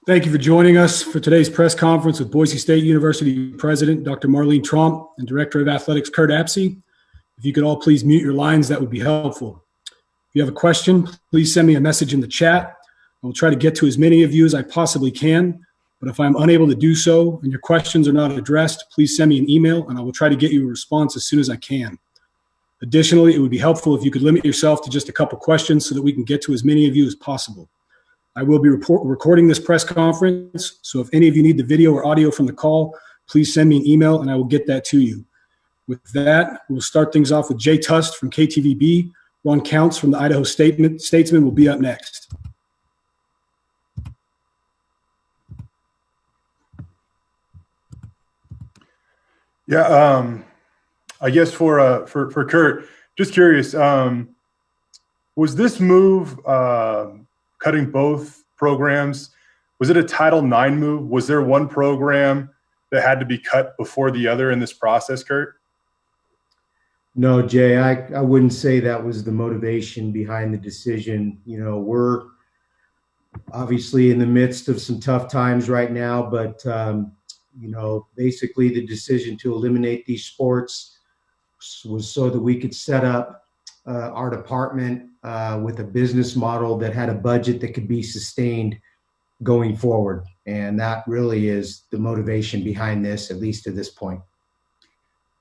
Thank you for joining us for today's press conference with Boise State University President Dr. Marlene Tromp and Director of Athletics Curt Apsey. If you could all please mute your lines, that would be helpful. If you have a question, please send me a message in the chat. I will try to get to as many of you as I possibly can, but if I'm unable to do so and your questions are not addressed, please send me an email and I will try to get you a response as soon as I can. Additionally, it would be helpful if you could limit yourself to just a couple questions so that we can get to as many of you as possible. I will be recording this press conference, so if any of you need the video or audio from the call, please send me an email and I will get that to you. With that, we'll start things off with Jay Tust from KTVB. Ron Counts from the Idaho Statesman will be up next. Yeah, I guess for Curt, just curious, was this move cutting both programs? Was it a Title IX move? Was there one program that had to be cut before the other in this process, Curt? No, Jay, I wouldn't say that was the motivation behind the decision. You know, we're obviously in the midst of some tough times right now, but you know, basically the decision to eliminate these sports was so that we could set up our department with a business model that had a budget that could be sustained going forward. And that really is the motivation behind this, at least to this point.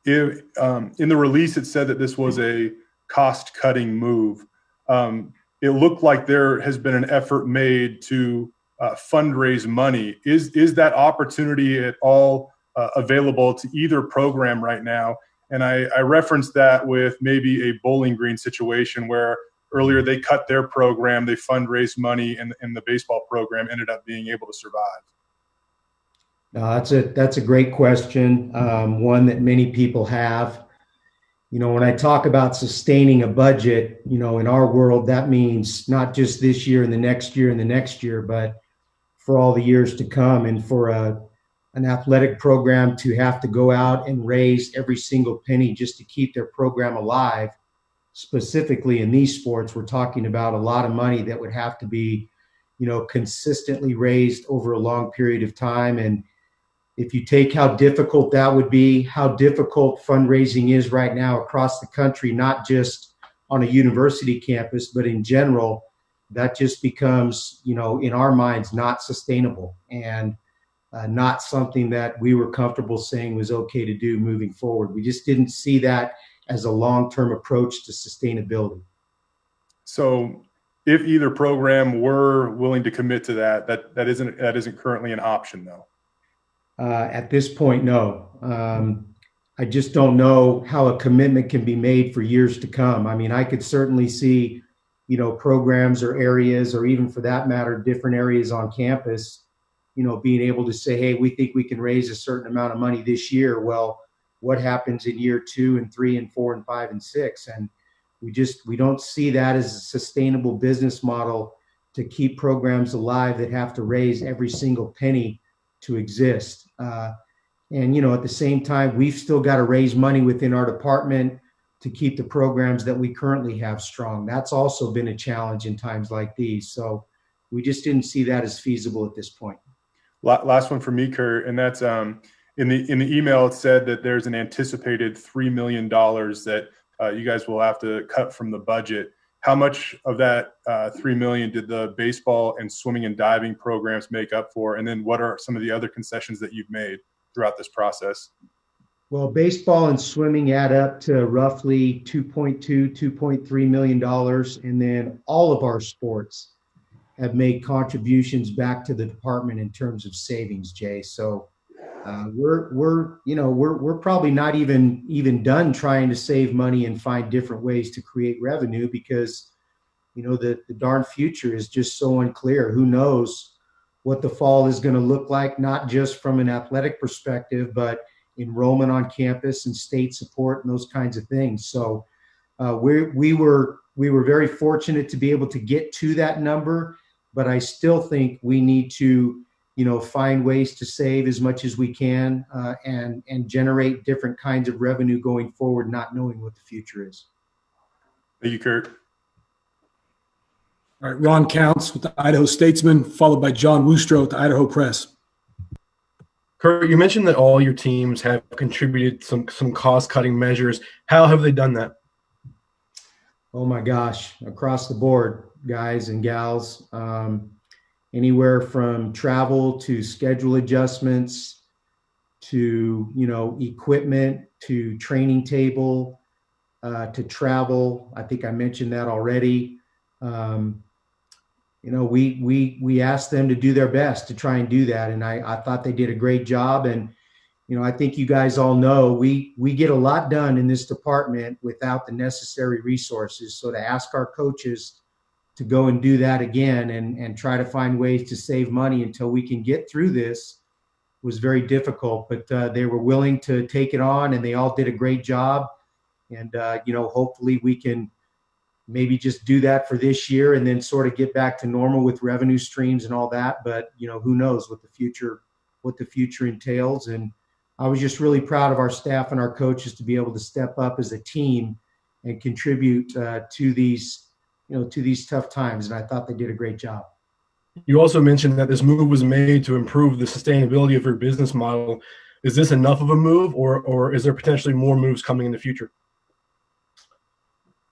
In the release, it said that this was a cost-cutting move. It looked like there has been an effort made to fundraise money. Is that opportunity at all available to either program right now? And I referenced that with maybe a Bowling Green situation where earlier they cut their program, they fundraised money, and the baseball program ended up being able to survive. That's a great question, one that many people have. You know, when I talk about sustaining a budget, you know, in our world, that means not just this year and the next year and the next year, but for all the years to come. And for an athletic program to have to go out and raise every single penny just to keep their program alive, specifically in these sports, we're talking about a lot of money that would have to be, you know, consistently raised over a long period of time. And if you take how difficult that would be, how difficult fundraising is right now across the country, not just on a university campus, but in general, that just becomes, you know, in our minds, not sustainable and not something that we were comfortable saying was okay to do moving forward. We just didn't see that as a long-term approach to sustainability. So if either program were willing to commit to that isn't currently an option, though. At this point, no. I just don't know how a commitment can be made for years to come. I mean, I could certainly see, you know, programs or areas, or even for that matter, different areas on campus, you know, being able to say, hey, we think we can raise a certain amount of money this year. Well, what happens in year 2 and 3 and 4 and 5 and 6? And we don't see that as a sustainable business model to keep programs alive that have to raise every single penny to exist. And, you know, at the same time, we've still got to raise money within our department to keep the programs that we currently have strong. That's also been a challenge in times like these. So we just didn't see that as feasible at this point. Last one for me, Curt, and that's in the email, it said that there's an anticipated $3 million that you guys will have to cut from the budget. How much of that $3 million did the baseball and swimming and diving programs make up for? And then what are some of the other concessions that you've made throughout this process? Well, baseball and swimming add up to roughly $2.3 million. And then all of our sports have made contributions back to the department in terms of savings, Jay. So we're probably not even done trying to save money and find different ways to create revenue, because, you know, the darn future is just so unclear. Who knows what the fall is going to look like, not just from an athletic perspective, but enrollment on campus and state support and those kinds of things. So we were very fortunate to be able to get to that number, but I still think we need to, you know, find ways to save as much as we can and generate different kinds of revenue going forward, not knowing what the future is. Thank you, Curt. All right, Ron Counts with the Idaho Statesman, followed by John Woostrow with the Idaho Press. Curt, you mentioned that all your teams have contributed some cost-cutting measures. How have they done that? Oh my gosh, across the board, guys and gals, anywhere from travel to schedule adjustments to, equipment to training table to travel. I think I mentioned that already. We asked them to do their best to try and do that. And I thought they did a great job. And, I think you guys all know we get a lot done in this department without the necessary resources. So to ask our coaches to go and do that again and try to find ways to save money until we can get through this was very difficult. But they were willing to take it on, and they all did a great job. And, hopefully we can maybe just do that for this year and then sort of get back to normal with revenue streams and all that. But, who knows what the future entails. And I was just really proud of our staff and our coaches to be able to step up as a team and contribute to these tough times. And I thought they did a great job. You also mentioned that this move was made to improve the sustainability of your business model. Is this enough of a move, or is there potentially more moves coming in the future?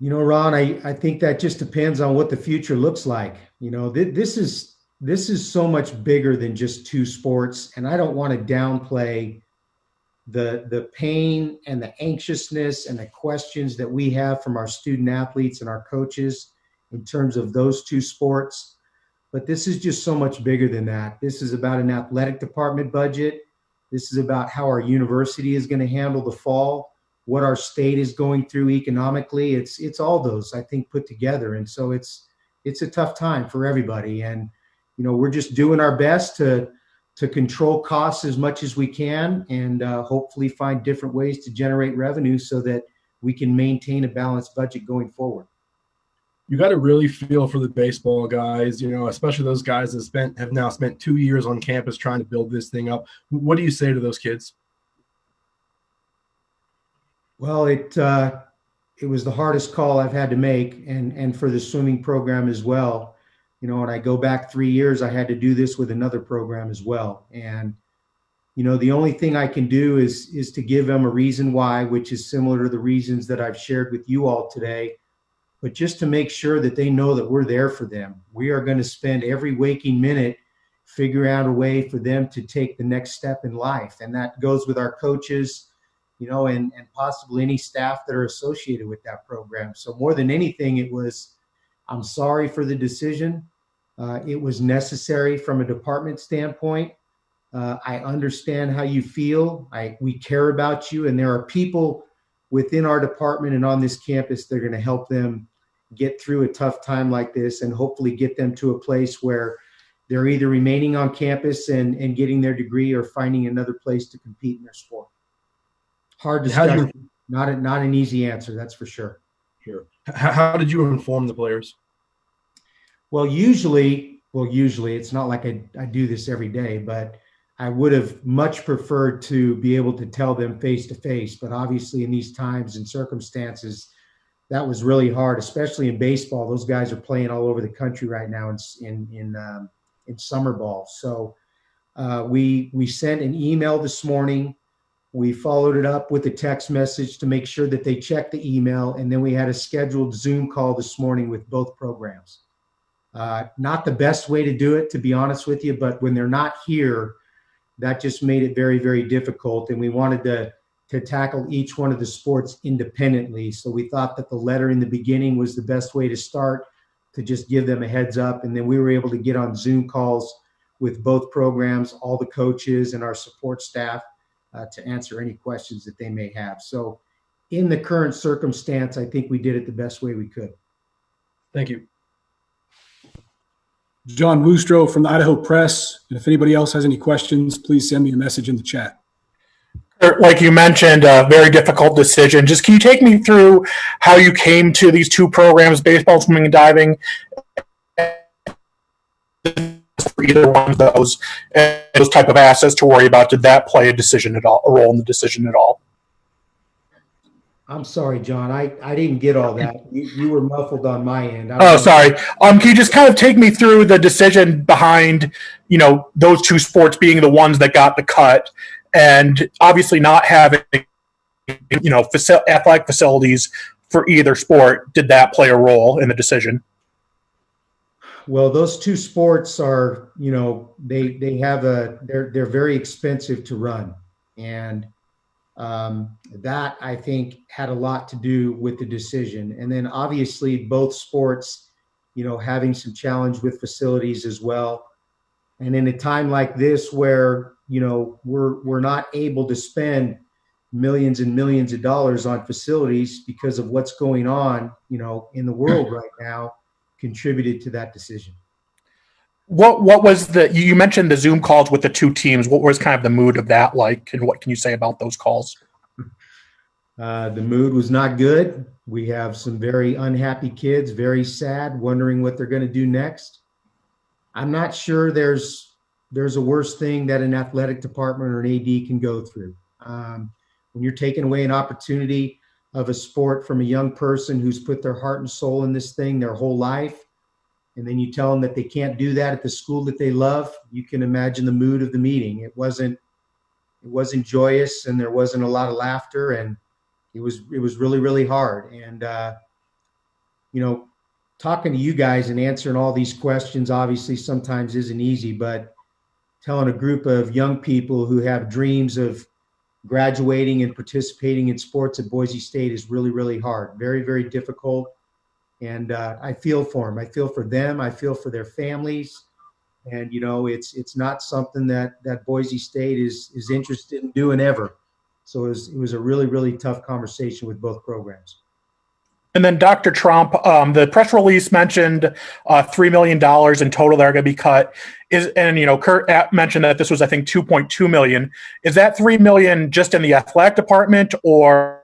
Ron, I think that just depends on what the future looks like. This is so much bigger than just two sports, and I don't want to downplay the pain and the anxiousness and the questions that we have from our student athletes and our coaches in terms of those two sports. But this is just so much bigger than that. This is about an athletic department budget. This is about how our university is going to handle the fall, what our state is going through economically. It's all those, I think, put together. And so it's a tough time for everybody. And, we're just doing our best to control costs as much as we can and hopefully find different ways to generate revenue so that we can maintain a balanced budget going forward. You got to really feel for the baseball guys, especially those guys that have now spent 2 years on campus trying to build this thing up. What do you say to those kids? Well, it was the hardest call I've had to make, and for the swimming program as well. When I go back 3 years, I had to do this with another program as well. And, the only thing I can do is to give them a reason why, which is similar to the reasons that I've shared with you all today, but just to make sure that they know that we're there for them. We are going to spend every waking minute figuring out a way for them to take the next step in life. And that goes with our coaches, and possibly any staff that are associated with that program. So more than anything, I'm sorry for the decision. It was necessary from a department standpoint. I understand how you feel. We care about you, and there are people within our department and on this campus that are going to help them get through a tough time like this and hopefully get them to a place where they're either remaining on campus and getting their degree or finding another place to compete in their sport. Hard discussion, not an easy answer, that's for sure. Sure. How did you inform the players? Well, usually it's not like I do this every day, but I would have much preferred to be able to tell them face to face. But obviously in these times and circumstances, that was really hard, especially in baseball. Those guys are playing all over the country right now in summer ball. So we sent an email this morning. We followed it up with a text message to make sure that they checked the email. And then we had a scheduled Zoom call this morning with both programs. Not the best way to do it, to be honest with you, but when they're not here, that just made it very, very difficult. And we wanted to tackle each one of the sports independently. So we thought that the letter in the beginning was the best way to start, to just give them a heads up. And then we were able to get on Zoom calls with both programs, all the coaches and our support staff to answer any questions that they may have. So in the current circumstance, I think we did it the best way we could. Thank you. John Woostrow from the Idaho Press. And if anybody else has any questions, please send me a message in the chat. Like you mentioned, a very difficult decision. Just can you take me through how you came to these two programs, baseball, swimming, and diving, for either one of those, and those type of assets to worry about? Did that play a role in the decision at all? I'm sorry, John. I didn't get all that. You were muffled on my end. I don't Oh, know. sorry. Can you just kind of take me through the decision behind, those two sports being the ones that got the cut, and obviously not having, athletic facilities for either sport? Did that play a role in the decision? Well, those two sports are, they're very expensive to run, and that I think had a lot to do with the decision. And then obviously both sports, having some challenge with facilities as well. And in a time like this where, we're not able to spend millions and millions of dollars on facilities because of what's going on, in the world right now, contributed to that decision. What was you mentioned the Zoom calls with the two teams. What was kind of the mood of that like, and what can you say about those calls? The mood was not good. We have some very unhappy kids, very sad, wondering what they're going to do next. I'm not sure there's a worse thing that an athletic department or an AD can go through. When you're taking away an opportunity of a sport from a young person who's put their heart and soul in this thing their whole life, and then you tell them that they can't do that at the school that they love, you can imagine the mood of the meeting. It wasn't joyous, and there wasn't a lot of laughter, and it was really, really hard. And, talking to you guys and answering all these questions obviously sometimes isn't easy, but telling a group of young people who have dreams of graduating and participating in sports at Boise State is really, really hard. Very, very difficult. And I feel for them. I feel for them. I feel for their families. And, it's not something that Boise State is interested in doing ever. So it was a really, really tough conversation with both programs. And then Dr. Trump, the press release mentioned $3 million in total that are going to be cut. Curt mentioned that this was, I think, $2.2 million. Is that $3 million just in the athletic department, or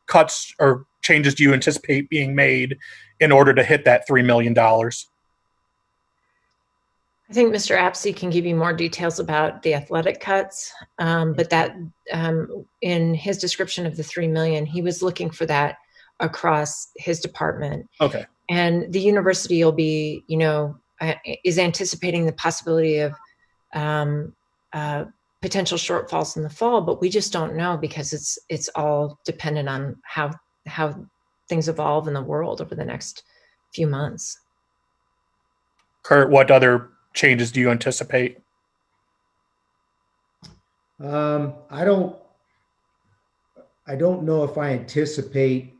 cuts or changes do you anticipate being made in order to hit that $3 million? I think Mr. Apsey can give you more details about the athletic cuts, but that in his description of the $3 million, he was looking for that across his department. Okay. And the university will be, is anticipating the possibility of potential shortfalls in the fall, but we just don't know because it's all dependent on how things evolve in the world over the next few months. Curt, what other changes do you anticipate? I don't know if I anticipate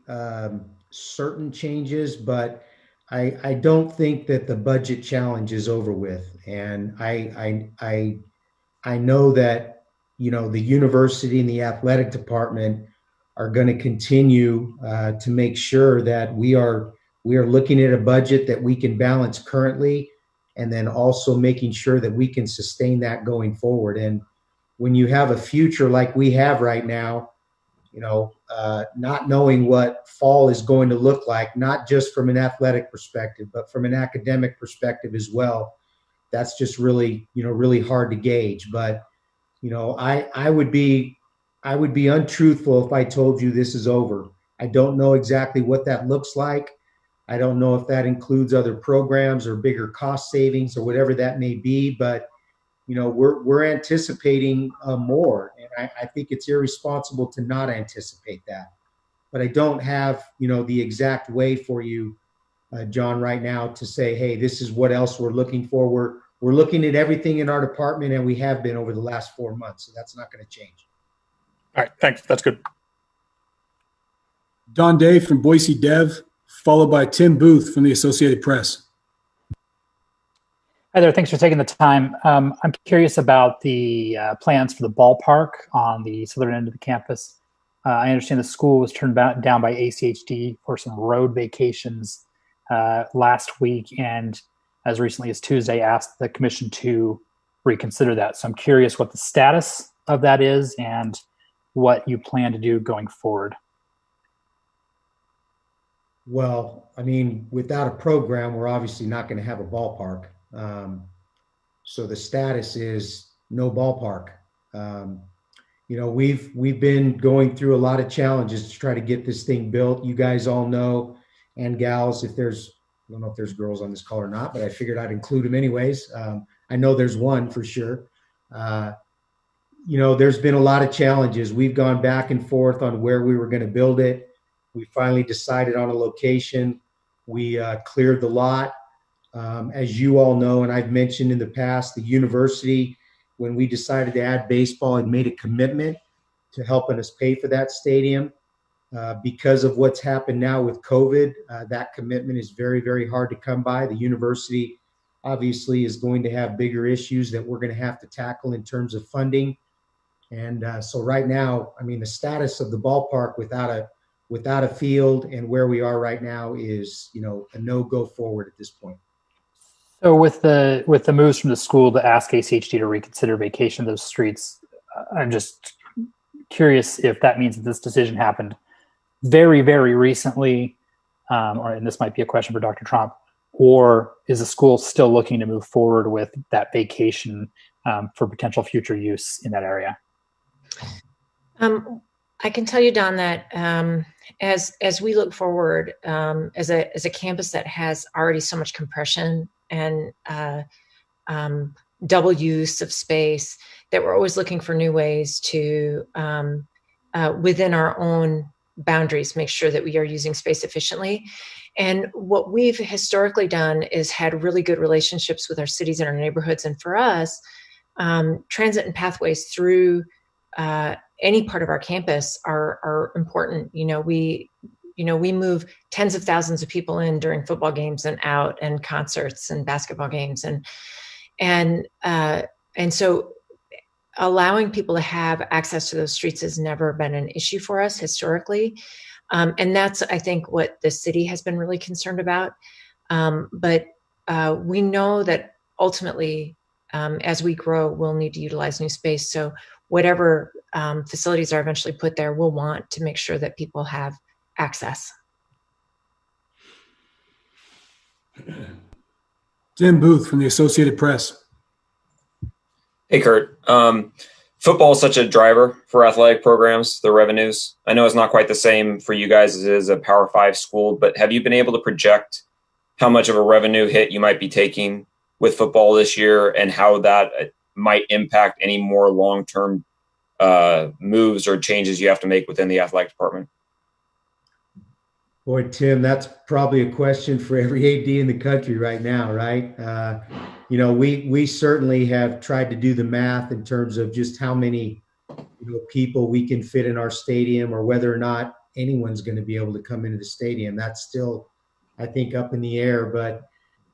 certain changes, but I don't think that the budget challenge is over with. And I know that, the university and the athletic department are going to continue to make sure that we are looking at a budget that we can balance currently, and then also making sure that we can sustain that going forward. And when you have a future like we have right now, not knowing what fall is going to look like, not just from an athletic perspective, but from an academic perspective as well, that's just really, really hard to gauge. But, I would be untruthful if I told you this is over. I don't know exactly what that looks like. I don't know if that includes other programs or bigger cost savings or whatever that may be, but we're anticipating more, and I think it's irresponsible to not anticipate that. But I don't have the exact way for you, John, right now to say, hey, this is what else we're looking for. We're looking at everything in our department, and we have been over the last 4 months, so that's not going to change. All right, thanks. That's good. Don Day from Boise Dev, followed by Tim Booth from the Associated Press. Hi there. Thanks for taking the time. I'm curious about the plans for the ballpark on the southern end of the campus. I understand the school was turned down by ACHD for some road vacations last week, and as recently as Tuesday asked the commission to reconsider that. So I'm curious what the status of that is and what you plan to do going forward. Well, without a program, we're obviously not going to have a ballpark. So the status is no ballpark. we've been going through a lot of challenges to try to get this thing built. You guys all know, and gals, I don't know if there's girls on this call or not, but I figured I'd include them anyways. I know there's one for sure. There's been a lot of challenges. We've gone back and forth on where we were going to build it. We finally decided on a location. We cleared the lot. As you all know, and I've mentioned in the past, the university, when we decided to add baseball, had made a commitment to helping us pay for that stadium. Because of what's happened now with COVID, that commitment is very, very hard to come by. The university obviously is going to have bigger issues that we're going to have to tackle in terms of funding. And so right now, the status of the ballpark without a field and where we are right now is, a no-go forward at this point. So with the moves from the school to ask ACHD to reconsider vacation of those streets, I'm just curious if that means that this decision happened very, very recently, and this might be a question for Dr. Tromp, or is the school still looking to move forward with that vacation for potential future use in that area? I can tell you, Don, that as we look forward, as a campus that has already so much compression and double use of space, that we're always looking for new ways to, within our own boundaries, make sure that we are using space efficiently. And what we've historically done is had really good relationships with our cities and our neighborhoods. And for us, transit and pathways through any part of our campus are important. We move tens of thousands of people in during football games and out, and concerts and basketball games, and so allowing people to have access to those streets has never been an issue for us historically. And that's, I think, what the city has been really concerned about. But we know that ultimately, as we grow, we'll need to utilize new space. So whatever facilities are eventually put there, we'll want to make sure that people have access. Tim Booth from the Associated Press. Hey, Curt. Football is such a driver for athletic programs, the revenues. I know it's not quite the same for you guys as it is a Power 5 school, but have you been able to project how much of a revenue hit you might be taking with football this year and how that might impact any more long-term moves or changes you have to make within the athletic department? Boy, Tim, that's probably a question for every AD in the country right now, right? We certainly have tried to do the math in terms of just how many people we can fit in our stadium, or whether or not anyone's going to be able to come into the stadium. That's still, I think, up in the air. But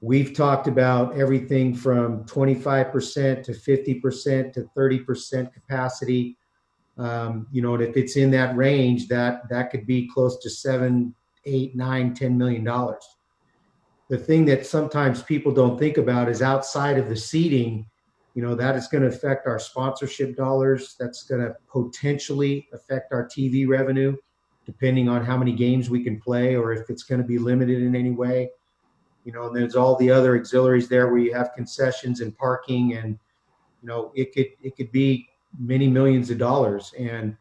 we've talked about everything from 25% to 50% to 30% capacity. And if it's in that range, that could be close to $7, $8, $9, $10 million. The thing that sometimes people don't think about is outside of the seating, that is going to affect our sponsorship dollars. That's going to potentially affect our TV revenue, depending on how many games we can play, or if it's going to be limited in any way. And there's all the other auxiliaries there where you have concessions and parking, and it could be many millions of dollars. And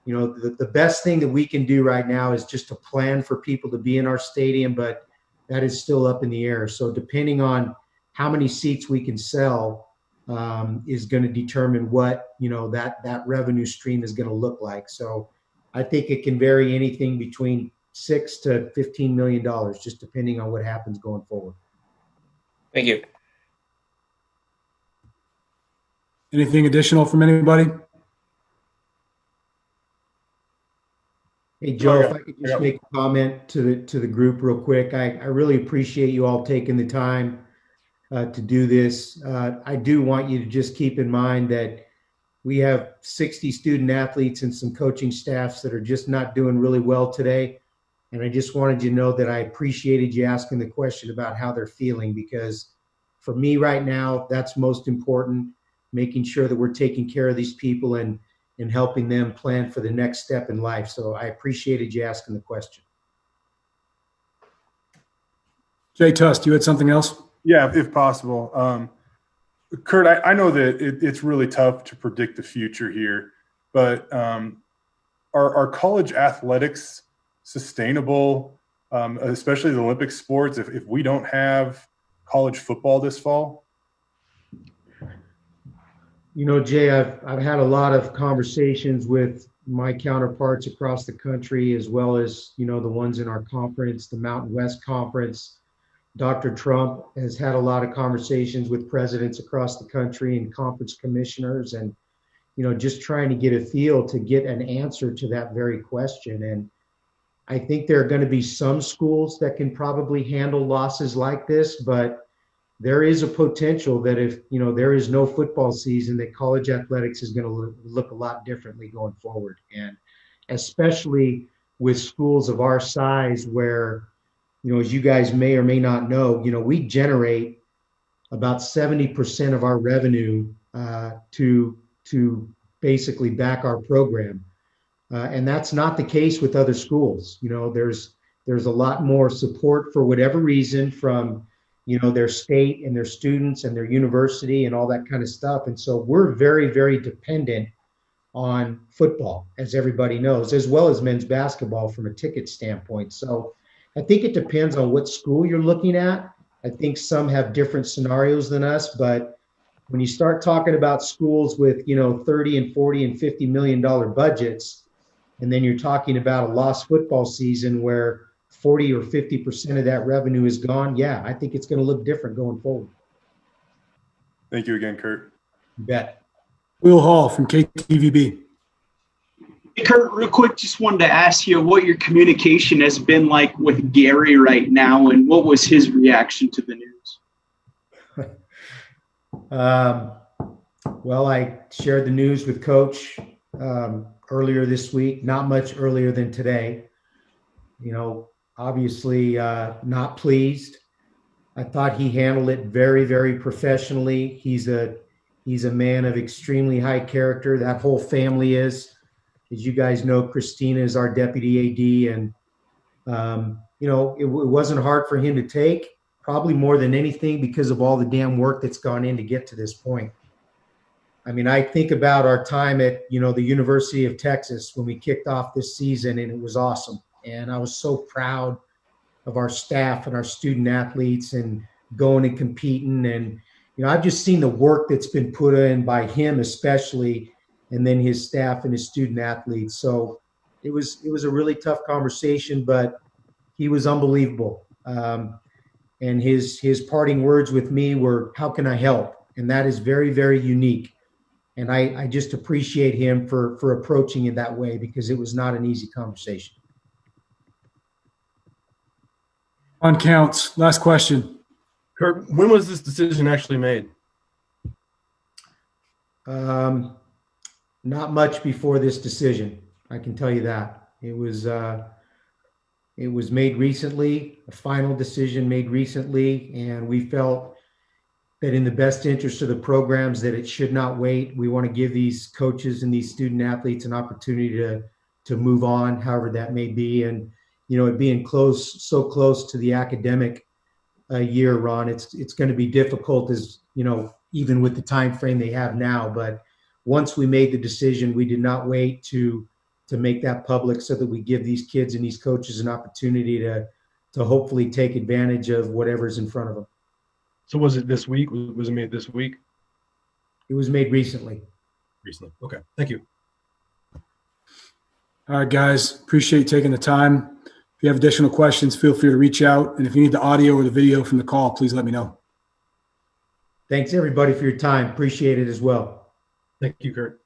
the best thing that we can do right now is just to plan for people to be in our stadium, but that is still up in the air. So depending on how many seats we can sell is going to determine what that revenue stream is going to look like. So I think it can vary anything between $6 to $15 million, just depending on what happens going forward. Thank you. Anything additional from anybody? Hey, Joe, if I could just make a comment to the group real quick. I really appreciate you all taking the time to do this. I do want you to just keep in mind that we have 60 student athletes and some coaching staffs that are just not doing really well today. And I just wanted you to know that I appreciated you asking the question about how they're feeling, because for me right now, that's most important, making sure that we're taking care of these people and helping them plan for the next step in life. So I appreciated you asking the question. Jay Tust, you had something else? Yeah, if possible. Curt, I know that it's really tough to predict the future here. but are college athletics sustainable, especially the Olympic sports, if we don't have college football this fall? You know, Jay, I've had a lot of conversations with my counterparts across the country, as well as, you know, the ones in our conference, the Mountain West Conference. Dr. Trump has had a lot of conversations with presidents across the country and conference commissioners, and, you know, just trying to get a feel to get an answer to that very question. And I think there are going to be some schools that can probably handle losses like this, but there is a potential that if, you know, there is no football season, that college athletics is going to look a lot differently going forward. And especially with schools of our size where, you know, as you guys may or may not know, you know, we generate about 70% of our revenue to basically back our program. And that's not the case with other schools. You know, there's a lot more support for whatever reason from, you know, their state and their students and their university and all that kind of stuff. And so we're very, very dependent on football, as everybody knows, as well as men's basketball from a ticket standpoint. So I think it depends on what school you're looking at. I think some have different scenarios than us, but when you start talking about schools with, you know, 30 and 40 and $50 million budgets, and then you're talking about a lost football season where 40 or 50% of that revenue is gone, yeah, I think it's going to look different going forward. Thank you again, Curt. You bet. Will Hall from KTVB. Hey, Curt, real quick, just wanted to ask you what your communication has been like with Gary right now, and what was his reaction to the news? Well, I shared the news with Coach earlier this week, not much earlier than today. You know, obviously not pleased. I thought he handled it very, very professionally. He's a man of extremely high character. That whole family is. As you guys know, Christina is our deputy AD, and you know, it wasn't hard for him to take, probably more than anything because of all the damn work that's gone in to get to this point. I mean, I think about our time at, you know, the University of Texas when we kicked off this season, and it was awesome. And I was so proud of our staff and our student athletes and going and competing. And, you know, I've just seen the work that's been put in by him especially, and then his staff and his student athletes. So it was a really tough conversation, but he was unbelievable. And his parting words with me were, "How can I help?" And that is very, very unique. And I just appreciate him for approaching it that way, because it was not an easy conversation. On counts. Last question. Curt, when was this decision actually made? Not much before this decision, I can tell you that. It was made recently, a final decision made recently, and we felt that in the best interest of the programs that it should not wait. We want to give these coaches and these student athletes an opportunity to move on, however that may be. And, you know, it being so close to the academic year, Ron, it's going to be difficult, as, you know, even with the time frame they have now. But once we made the decision, we did not wait to make that public, so that we give these kids and these coaches an opportunity to hopefully take advantage of whatever's in front of them. So was it this week? Was it made this week? It was made recently. Recently. Okay. Thank you. All right, guys. Appreciate you taking the time. If you have additional questions, feel free to reach out. And if you need the audio or the video from the call, please let me know. Thanks, everybody, for your time. Appreciate it as well. Thank you, Curt.